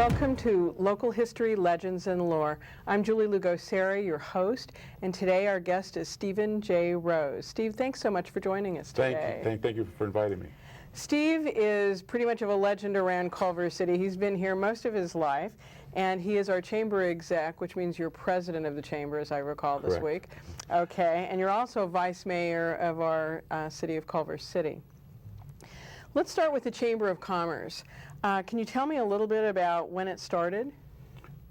Welcome to Local History, Legends, and Lore. I'm Julie Lugo Cerra, your host, and today our guest is Stephen J. Rose. Steve, thanks so much for joining us today. Thank you for inviting me. Steve is pretty much of a legend around Culver City. He's been here most of his life, and he is our chamber exec, which means you're president of the chamber, as I recall this Correct. week. Okay, and you're also vice mayor of our city of Culver City. Let's start with the Chamber of Commerce. Can you tell me a little bit about when it started?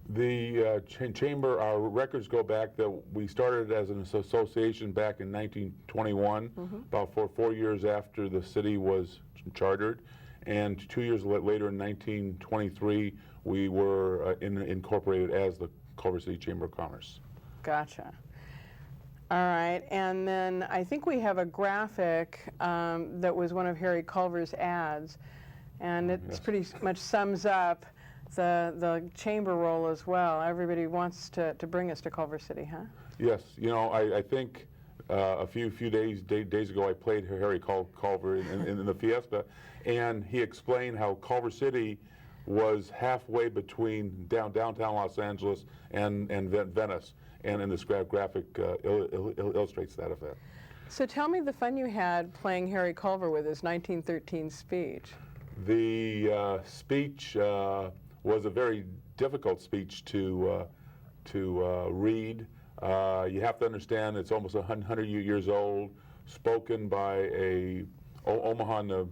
The chamber, our records go back that we started as an association back in 1921, about four years after the city was chartered, and 2 years later in 1923 we were incorporated as the Culver City Chamber of Commerce. Gotcha. All right, and then I think we have a graphic that was one of Harry Culver's ads, and it pretty much sums up the chamber role as well. Everybody wants to bring us to Culver City, huh? Yes, you know, I think a few days ago I played Harry Culver in the Fiesta, and he explained how Culver City was halfway between downtown Los Angeles and Venice, and this graphic illustrates that effect. So tell me the fun you had playing Harry Culver with his 1913 speech. The speech was a very difficult speech to read. You have to understand it's almost 100 years old, spoken by a Omaha,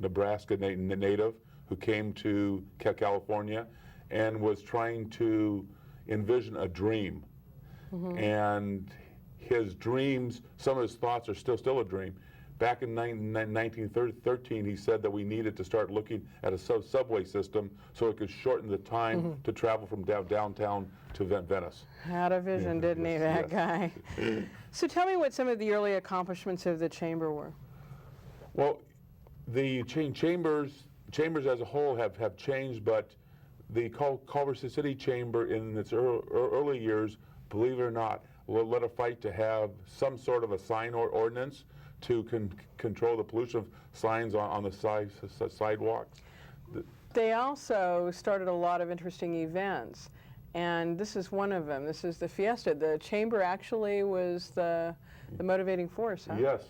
Nebraska native who came to California and was trying to envision a dream. And his dreams, some of his thoughts are still a dream. Back in 1913, he said that we needed to start looking at a subway system so it could shorten the time to travel from downtown to Venice. Had a vision, didn't he, that guy? So tell me what some of the early accomplishments of the chamber were. Well, the chambers as a whole have changed, but the Culver City Chamber in its early years, believe it or not, led a fight to have some sort of a sign ordinance to control the pollution of signs on the sidewalks. They also started a lot of interesting events, and this is one of them. This is the Fiesta. The chamber actually was the motivating force, huh? Yes,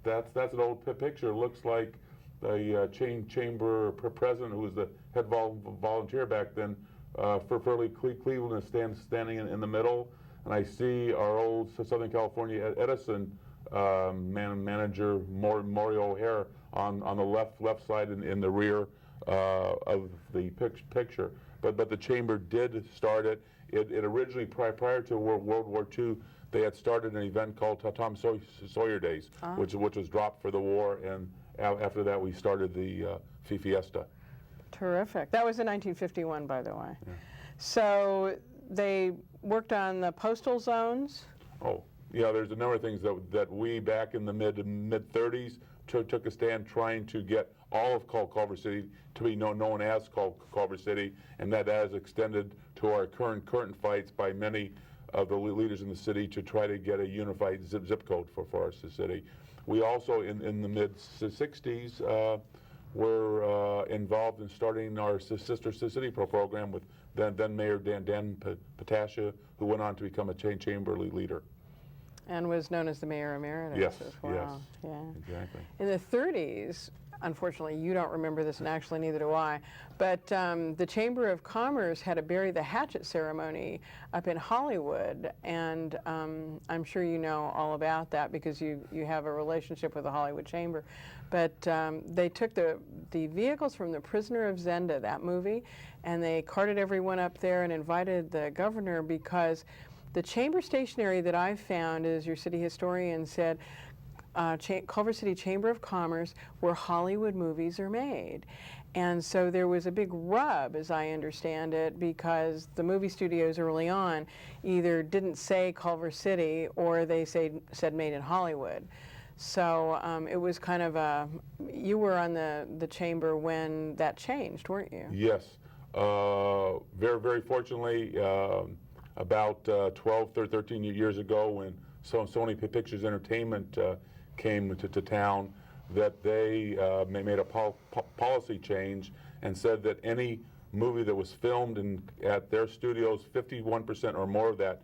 that's an old picture. It looks like the chamber president, who was the head volunteer back then, for Cleveland, is standing in the middle, and I see our old Southern California Edison manager Mario O'Hare on the left side in the rear of the picture. But the chamber did start it. It originally, prior to World War II, they had started an event called Tom Sawyer Days, which was dropped for the war, and after that we started the Fiesta. Terrific. That was in 1951, by the way. Yeah. So they worked on the postal zones? Oh, yeah, there's a number of things that we, back in the mid-30s, took a stand trying to get all of Culver City to be known as Culver City, and that has extended to our current fights by many of the leaders in the city to try to get a unified zip code for our city. We also, in the mid-60s, were involved in starting our Sister City program with then Mayor Dan Patascia, who went on to become a chamber leader. And was known as the Mayor Emeritus as well. Yes, exactly. In the 30s, unfortunately, you don't remember this, and actually neither do I, but the Chamber of Commerce had a Bury the Hatchet ceremony up in Hollywood, and I'm sure you know all about that because you have a relationship with the Hollywood Chamber. But they took the vehicles from The Prisoner of Zenda, that movie, and they carted everyone up there and invited the governor, because the chamber stationery that I've found, as your city historian said, Culver City Chamber of Commerce, where Hollywood movies are made. And so there was a big rub, as I understand it, because the movie studios early on either didn't say Culver City or they said made in Hollywood. So it was kind of you were on the chamber when that changed, weren't you? Yes. Very fortunately, about 12, 13 years ago, when Sony Pictures Entertainment came to town, that they made a policy change and said that any movie that was filmed at their studios, 51% or more of that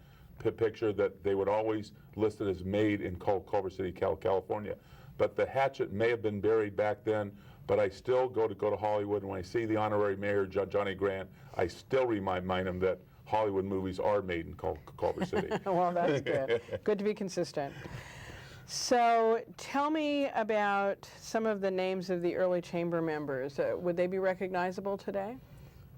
picture that they would always list it as made in Culver City, California. But the hatchet may have been buried back then, but I still go to Hollywood, and when I see the honorary mayor, Johnny Grant, I still remind him that Hollywood movies are made in Culver City. Well, that's good. Good to be consistent. So tell me about some of the names of the early chamber members. Would they be recognizable today?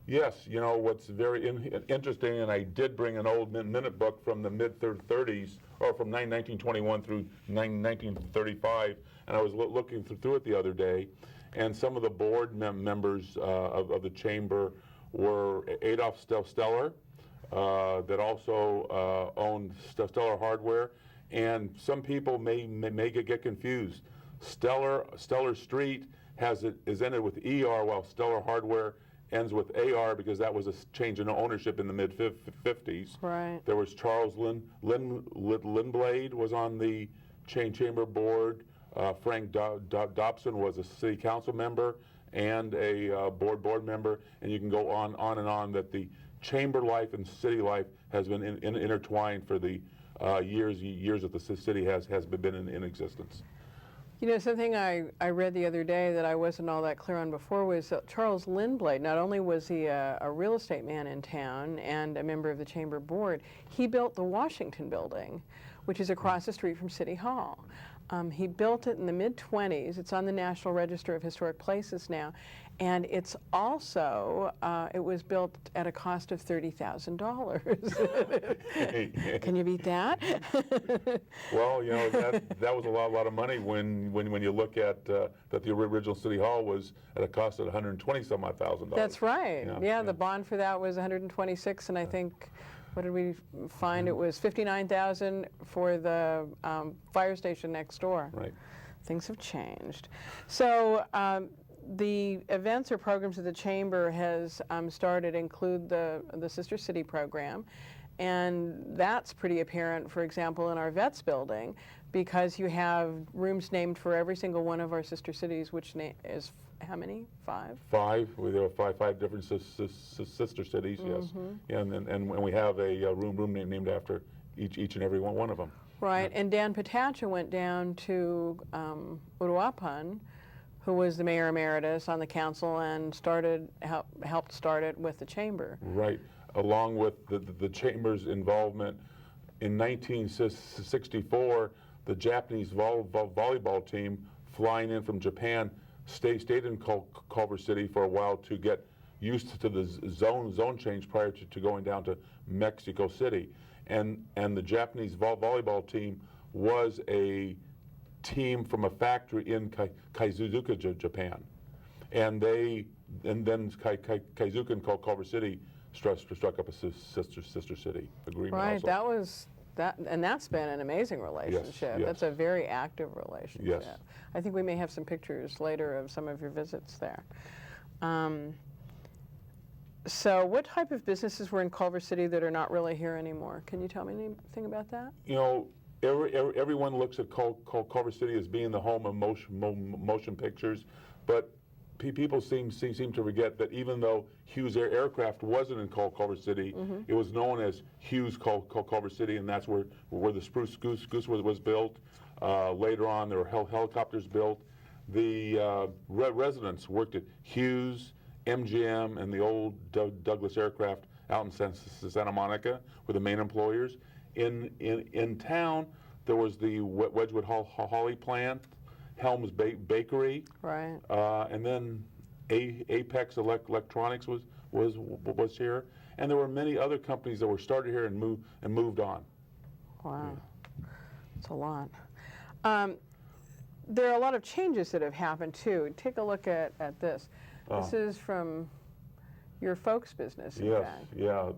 Yes, you know, what's very interesting, and I did bring an old minute book from the mid-30s, or from 1921 through 1935, and I was looking through it the other day, and some of the board members of the chamber were Adolf Steller, that also owned Stellar Hardware, and some people may get confused. Stellar Street is ended with ER, while Stellar Hardware ends with AR, because that was a change in ownership in the mid-50s. Right. There was Charles Lindblade was on the chamber board. Frank Dobson was a city council member and a board member, and you can go on and on, that the chamber life and city life has been intertwined for the years that the city has been in existence. You know, something I read the other day that I wasn't all that clear on before was that Charles Lindblade, not only was he a real estate man in town and a member of the chamber board, he built the Washington building, which is across the street from City Hall. He built it in the mid-20s. It's on the National Register of Historic Places now. And it's also, it was built at a cost of $30,000. Can you beat that? Well, you know, that was a lot of money when you look at that the original City Hall was at a cost of $120,000. That's right. Yeah, the bond for that was $126, and I think, what did we find? It was $59,000 for the fire station next door. Right. Things have changed. So the events or programs that the chamber has started include the Sister City program, and that's pretty apparent, for example, in our Vets building, because you have rooms named for every single one of our sister cities, which is how many? 5? 5. There are five different sister cities. Yes, and we have a room named after each and every one of them. Right, and Dan Patacha went down to Uruapan, who was the mayor emeritus on the council, and helped start it with the chamber. Right, along with the chamber's involvement in 1964, the Japanese volleyball team flying in from Japan stayed in Culver City for a while to get used to the zone change prior to going down to Mexico City, and the Japanese volleyball team was a team from a factory in Kaizuzuka, Japan, and then Kaizuka and Culver City struck up a sister city agreement. Right, also. and that's been an amazing relationship. Yes. That's a very active relationship. Yes. I think we may have some pictures later of some of your visits there. So what type of businesses were in Culver City that are not really here anymore? Can you tell me anything about that? You know, everyone looks at Culver City as being the home of motion pictures, but people seem to forget that even though Hughes Aircraft wasn't in Culver City, it was known as Hughes Culver City, and that's where the Spruce Goose was built. Later on, there were helicopters built. The residents worked at Hughes, MGM, and the old Douglas Aircraft out in Santa Monica were the main employers. In town, there was the Wedgwood Holly plant, Helms Bakery, right, and then Apex Electronics was here, and there were many other companies that were started here and moved on. Wow, it's a lot. There are a lot of changes that have happened too. Take a look at this. This is from your folks' business. Yes, yeah.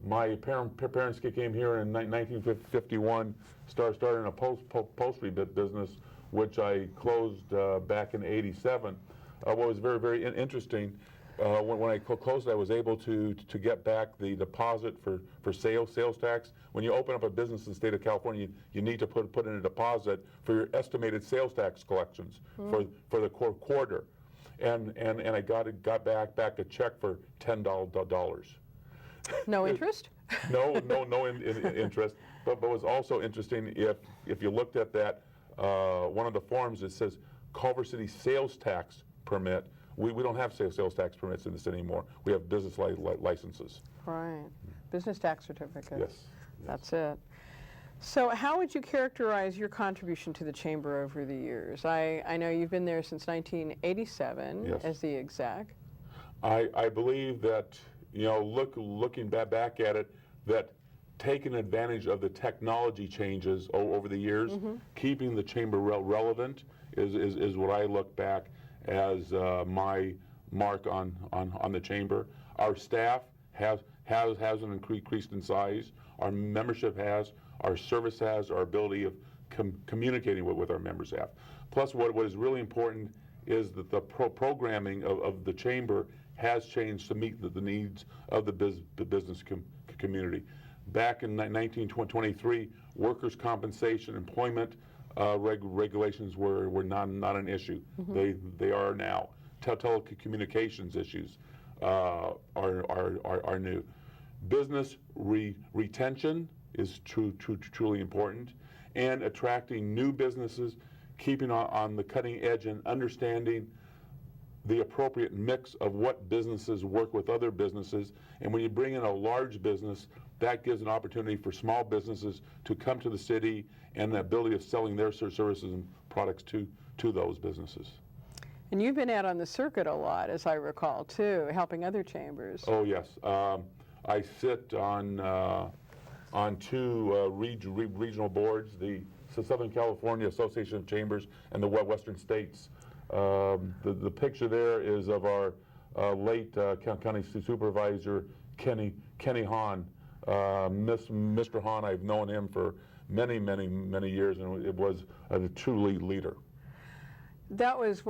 My parents came here in 1951, started in a upholstery business, which I closed back in '87. What was very, very interesting, when I closed, I was able to get back the deposit for sales tax. When you open up a business in the state of California, you need to put in a deposit for your estimated sales tax collections for the quarter. and I got back a check for $10. No interest? No interest. But what's also interesting, if you looked at that, one of the forms, it says Culver City sales tax permit. We don't have sales tax permits in the city anymore. We have business licenses. Right. Business tax certificates. Yes. That's it. So how would you characterize your contribution to the Chamber over the years? I know you've been there since 1987 Yes. as the exec. I believe that, looking back at it, that taking advantage of the technology changes over the years, keeping the chamber relevant is what I look back as my mark on the chamber. Our staff hasn't increased in size. Our membership has. Our service has. Our ability of communicating with our members have. Plus, what is really important is that the programming of the chamber has changed to meet the needs of the business community. Back in 1923, workers' compensation, employment regulations were not an issue. They are now. Telecommunications issues are new. Business retention is truly important, and attracting new businesses, keeping on the cutting edge and understanding the appropriate mix of what businesses work with other businesses. And when you bring in a large business, that gives an opportunity for small businesses to come to the city and the ability of selling their services and products to those businesses. And you've been out on the circuit a lot, as I recall, too, helping other chambers. Oh, yes. I sit on two regional boards, the Southern California Association of Chambers and the Western States. The picture there is of our late county supervisor, Kenny Hahn. Mr. Hahn, I've known him for many years, and it was a true leader. That was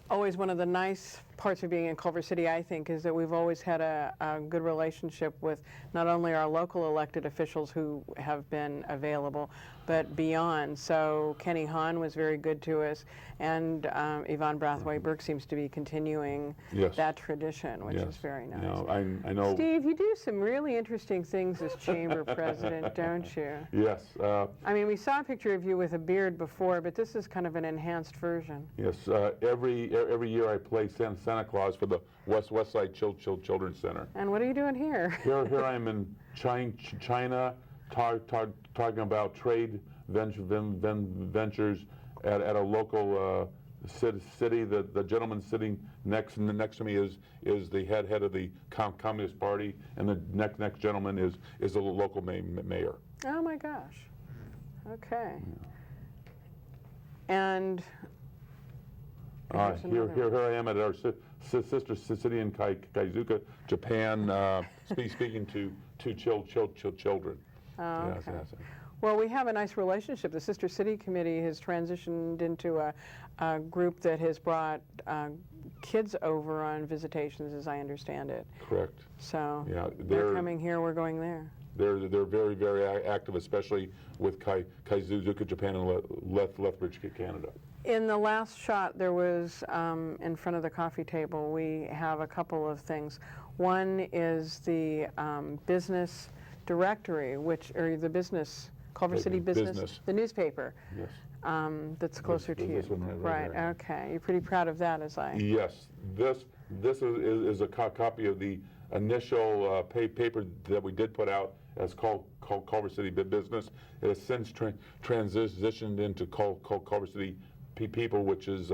always one of the nice parts of being in Culver City, I think, is that we've always had a good relationship with not only our local elected officials who have been available, but beyond. So Kenny Hahn was very good to us, and Yvonne Brathwaite-Burke seems to be continuing that tradition, which is very nice. I know. Steve, you do some really interesting things as chamber president, don't you? Yes. I mean, we saw a picture of you with a beard before, but this is kind of an enhanced version. Yes. Every year I play Santa Claus for the West Side Children's Center. And what are you doing here? Here I am in China, talking about trade ventures at a local city. The gentleman sitting next to me is the head of the Communist Party, and the next gentleman is the local mayor. Oh my gosh. Okay. And here I am at our sister city in Kaizuka, Japan, speaking to children. Oh, okay. Yes. Well, we have a nice relationship. The Sister City Committee has transitioned into a group that has brought kids over on visitations, as I understand it. Correct. So yeah, they're coming here, we're going there. They're very active, especially with Kaizuka, Japan, and Lethbridge, Canada. In the last shot, there was, in front of the coffee table, we have a couple of things. One is the business directory, or the business, Culver City Business, the newspaper. Yes. That's closer to you. This one right there. Okay. You're pretty proud of that, as I... Yes. This is a copy of the initial paper that we did put out as called Culver City Business. It has since transitioned into Culver City People, which is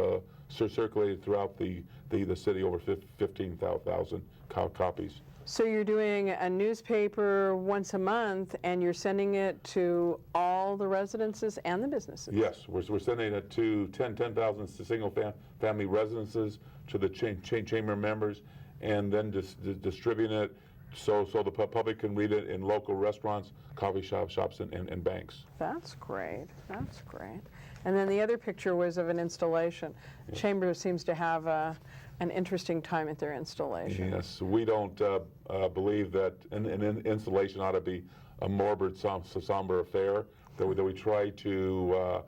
circulated throughout the city, over 15,000 copies. So you're doing a newspaper once a month, and you're sending it to all the residences and the businesses? Yes, we're sending it to 10,000 single-family residences, to the chamber members, and then distributing it so the public can read it in local restaurants, coffee shops, and banks. That's great. That's great. And then the other picture was of an installation. The chamber seems to have an interesting time at their installation. Yes, we don't believe that an installation ought to be a morbid, somber affair. That we try to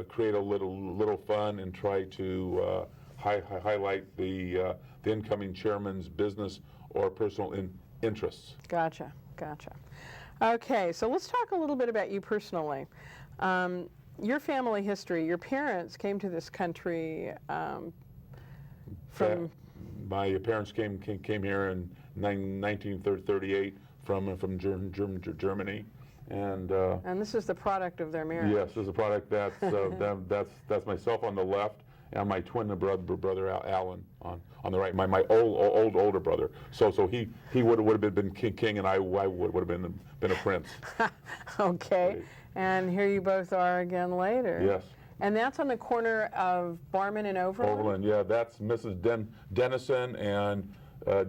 create a little fun and try to highlight the incoming chairman's business or personal interests. Gotcha, gotcha. Okay, so let's talk a little bit about you personally. Your family history. Your parents came to this country from. My parents came here in 1938 from Germany, and this is the product of their marriage. yes, there's a product that's myself on the left, and my twin brother Alan on the right. My older brother. So he would have been king, and I would have been a prince. Okay, Right. and here you both are again later. Yes. And that's on the corner of Barman and Overland? Overland, yeah, that's Mrs. Dennison, and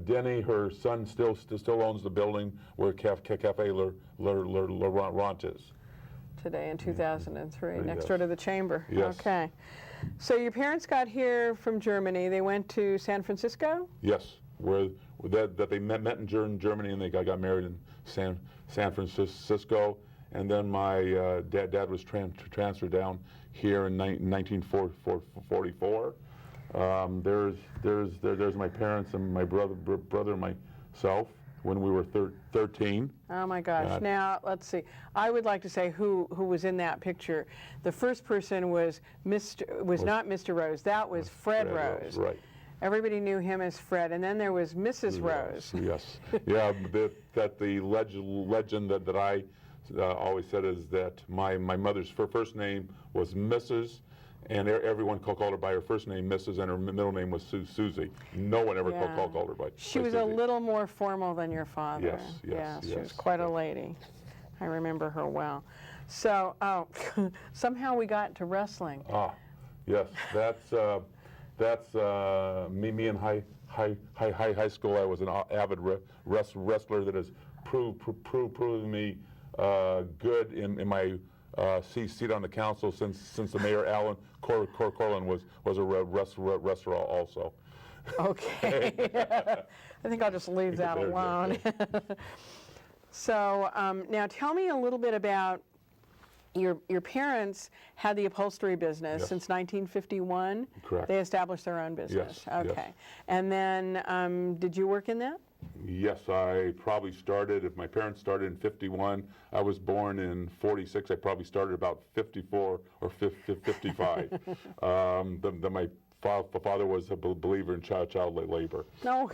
Denny, her son, still owns the building where Cafe Laurent is. Today in 2003, next Yes. door to the Chamber. Yes. Okay. So your parents got here from Germany. They went to San Francisco? Yes, where that they met in Germany, and they got married in San Francisco, and then my dad was transferred down here in 1944. There's my parents and my brother and myself when we were 13. Oh my gosh. Now, let's see. I would like to say who was in that picture. The first person was not Mr. Rose. That was Fred Rose. Right. Everybody knew him as Fred. And then there was Mrs. Rose. Yes. Yeah, that the legend that I always said is that my mother's first name was Mrs., and everyone called her by her first name, Mrs., and her middle name was Susie. No one ever called her by She was Susie. a little more formal than your father. Yes. She was quite a lady. I remember her well. So, somehow we got to wrestling. Yes, that's me in high school. I was an avid wrestler that has proven me good in my seat on the council since the mayor Alan Corlin was a wrestler also. Okay. I think I'll just leave that alone. So now tell me a little bit about your parents had the upholstery business since 1951. Correct. They established their own business. Yes. Okay. Yes. And then did you work in that? Yes, I probably started, if my parents started in 51, I was born in 46, I probably started about 54 or 55. My father was a believer in child labor. No.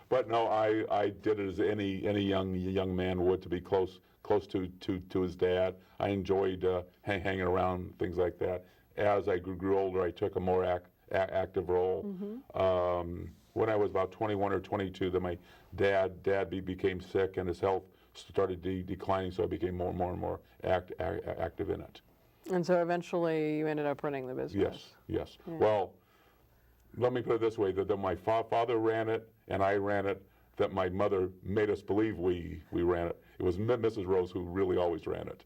But no, I did it as any young man would, to be close to his dad. I enjoyed hanging around, things like that. As I grew older, I took a more active role. Mm-hmm. When I was about 21 or 22, then my dad became sick and his health started declining, so I became more and more active in it. And so eventually you ended up running the business. Yes. Yeah. Well, let me put it this way, that my father ran it and I ran it, that my mother made us believe we ran it. It was Mrs. Rose who really always ran it.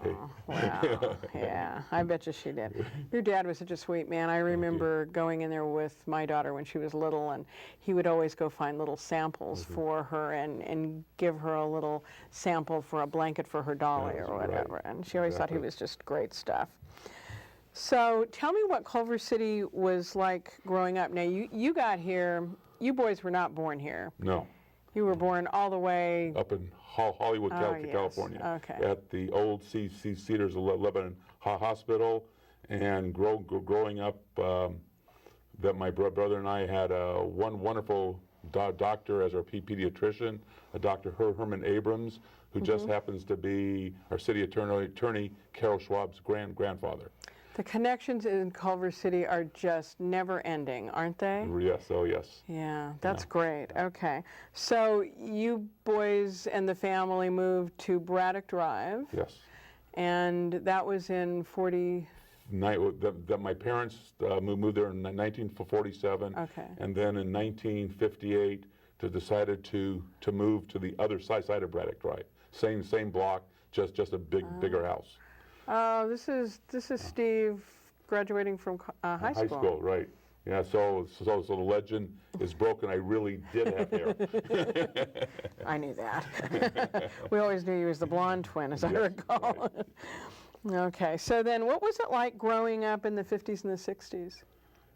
Oh, wow. Yeah, I bet you she did. Your dad was such a sweet man. I remember going in there with my daughter when she was little, and he would always go find little samples for her and give her a little sample for a blanket for her dolly or whatever. Right. And she always thought he was just great stuff. So tell me what Culver City was like growing up. Now, you got here, you boys were not born here. No. You were born all the way Up in Hollywood, yes. California, Okay. at the old Cedars of Lebanon Hospital, and growing up, that my brother and I had one wonderful doctor as our pediatrician, a Dr. Herman Abrams, who just happens to be our city attorney Carol Schwab's grandfather. The connections in Culver City are just never ending, aren't they? Yes, oh yes. Yeah, that's great. Okay. So you boys and the family moved to Braddock Drive. Yes. And that was in 40... That my parents moved there in 1947. Okay. And then in 1958, they decided to move to the other side of Braddock Drive. Same block, just a bigger house. Oh, this is Steve graduating from high school. High school, right. Yeah, so the legend is broken. I really did have hair. I knew that. We always knew you was the blonde twin, as I recall. Right. Okay, so then what was it like growing up in the 50s and the 60s?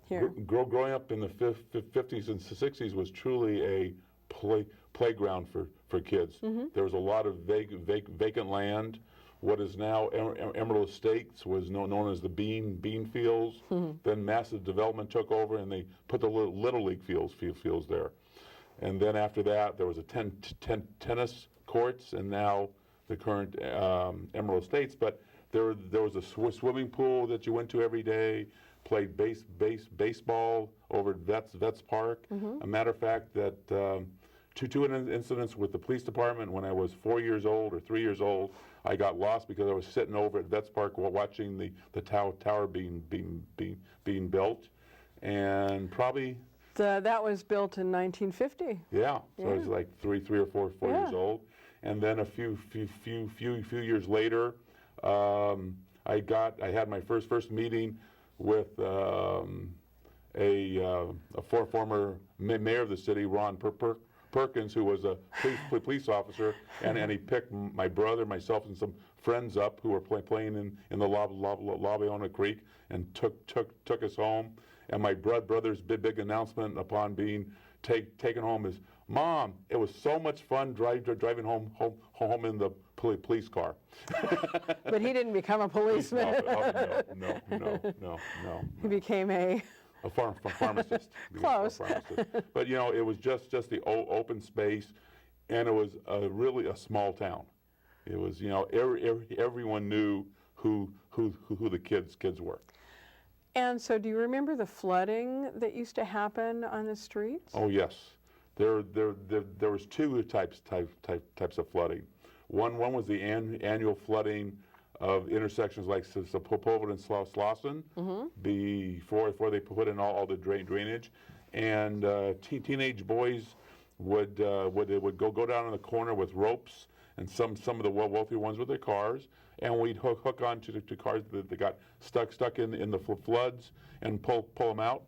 here. Growing up in the 50s and 60s was truly a playground for kids. There was a lot of vacant land. What is now Emerald Estates was known as the bean fields. Then massive development took over, and they put the little league fields there. And then after that, there was a tennis courts, and now the current Emerald Estates. But there was a swimming pool that you went to every day. Played baseball over at Vets Park. A matter of fact, that two incidents with the police department when I was 4 years old or 3 years old. I got lost because I was sitting over at Vets Park while watching the tower being built, and probably. That was built in 1950. Yeah, so I was like three or four years old, and then a few years later, I had my first meeting with a former mayor of the city, Ron Perkins, who was a police officer, and he picked my brother, myself, and some friends up who were playing in the lobby on a creek, and took us home. And my brother's big announcement upon being taken home is, "Mom, it was so much fun driving home in the police car." But he didn't become a policeman. No. He became a pharmacist. Close. But it was just the open space, and it was really a small town. It was everyone knew who the kids were. And so, do you remember the flooding that used to happen on the streets? Oh yes, there was two types of flooding. One was the annual flooding of intersections like Sepulveda and Slauson before they put in all the drainage, and teenage boys would go down in the corner with ropes, and some of the wealthy ones with their cars, and we'd hook onto the cars that got stuck in the floods and pull them out,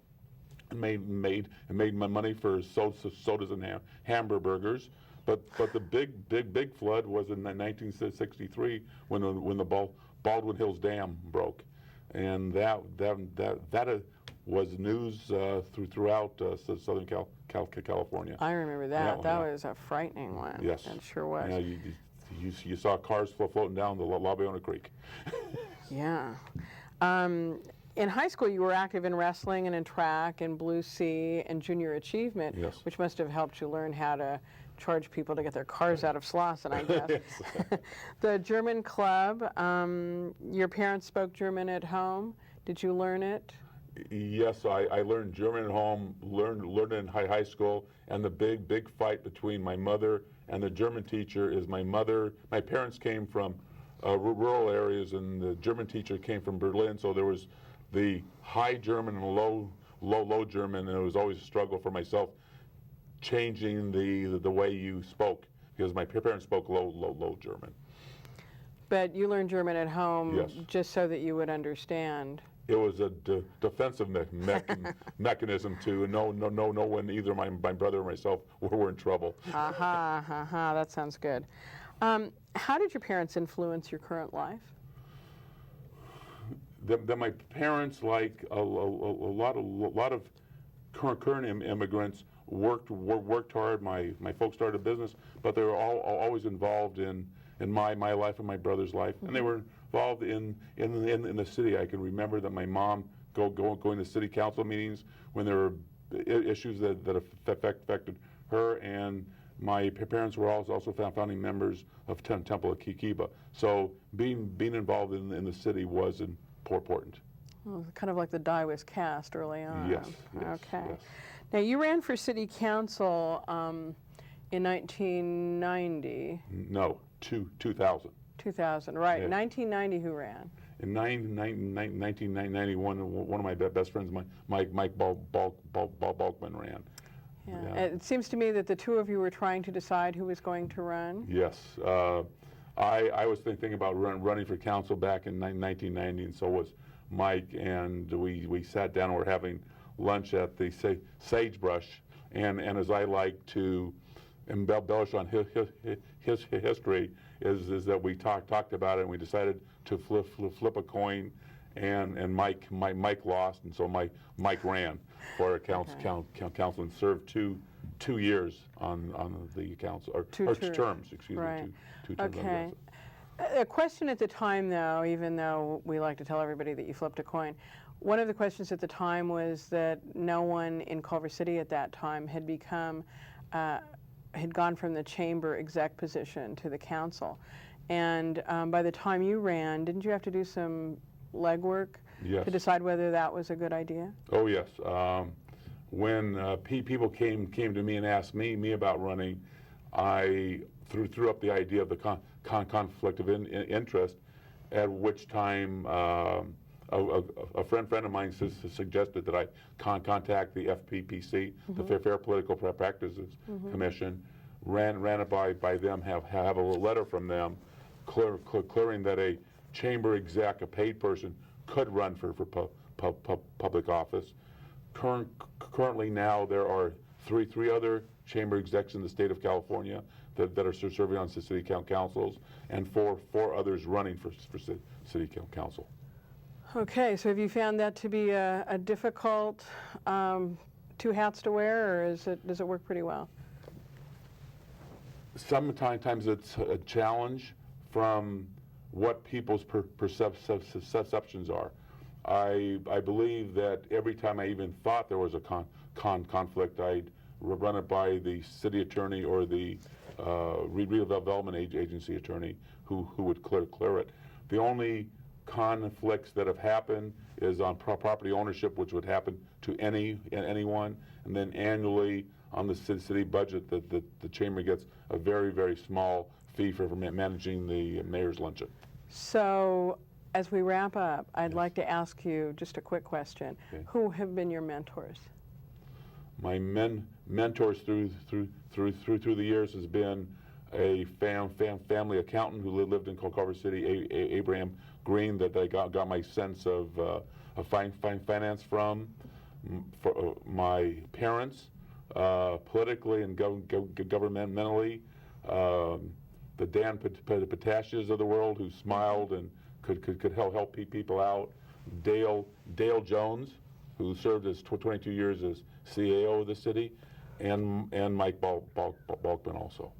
and made money for sodas and hamburgers. But the big flood was in 1963 when the Baldwin Hills Dam broke, and that was news throughout Southern California. I remember that. That was a frightening one. Yes, it sure was. Yeah, you saw cars floating down the Labiona Creek. Yeah. In high school, you were active in wrestling and in track and Blue Sea and Junior Achievement, yes, which must have helped you learn how to charge people to get their cars out of Slauson, I guess. Yes. The German club, your parents spoke German at home. Did you learn it? Yes, I learned German at home, learned it in high school, and the big fight between my mother and the German teacher is my parents came from rural areas, and the German teacher came from Berlin, so there was the high German and low German, and it was always a struggle for myself changing the way you spoke, because my parents spoke low German. But you learned German at home, yes, just so that you would understand. It was a defensive mechanism to know when either my brother or myself were in trouble. That sounds good. How did your parents influence your current life? My parents, like a lot of current immigrants, worked hard. My folks started a business, but they were always involved in my life and my brother's life, and they were involved in the city. I can remember that my mom going to city council meetings when there were issues that affected her, and my parents were also founding members of Temple of Kikiba. So being involved in the city was important. Well, kind of like the die was cast early on. Yes. Okay. Yes. Now, you ran for city council in 1990. No, 2000. 2000, right. Yes. 1990, who ran? In 1991, one of my best friends, Mike Balkman, ran. Yeah. It seems to me that the two of you were trying to decide who was going to run. Yes. I was thinking about running for council back in 1990, and so was Mike, and we sat down and were having lunch at the Sagebrush, and as I like to embellish on his history, is that we talked about it, and we decided to flip a coin, and Mike lost, and so Mike ran for council and served two years on the council, or two terms, excuse right. me, two terms. Okay. A question at the time, though, even though we like to tell everybody that you flipped a coin, one of the questions at the time was that no one in Culver City at that time had gone from the chamber exec position to the council. And by the time you ran, didn't you have to do some legwork Yes. to decide whether that was a good idea? Oh yes. When people came to me and asked me about running, I threw up the idea of the conflict of interest, at which time a friend of mine suggested that I contact the FPPC, the Fair Political Practices Commission, ran it by them, have a letter from them clearing that a chamber exec, a paid person, could run for public office. Currently now there are three other chamber execs in the state of California that are serving on city councils, and four others running for city council. Okay, so have you found that to be a difficult two hats to wear, or does it work pretty well? Sometimes it's a challenge from what people's perceptions are. I believe that every time I even thought there was a conflict, I'd run it by the city attorney or the redevelopment agency attorney who would clear it. The only conflicts that have happened is on property ownership, which would happen to anyone, and then annually on the city budget that the chamber gets a very, very small fee for managing the mayor's luncheon. So as we wrap up, I'd like to ask you just a quick question. Okay. Who have been your mentors? My mentors through the years has been a family accountant who lived in Culver City, Abraham Green, that I got my sense of finance from. For my parents, politically and governmentally, the Dan Patashias of the world, who smiled and could help people out. Dale Jones, who served as 22 years as CAO of the city, and Mike Balkman also.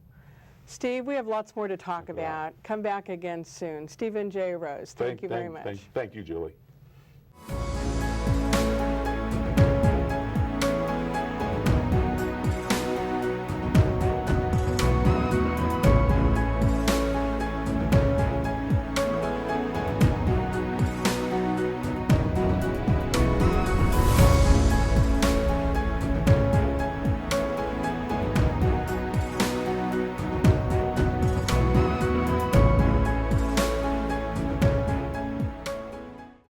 Steve, we have lots more to talk about. Come back again soon. Stephen J. Rose, thank you very much. Thank you, Julie.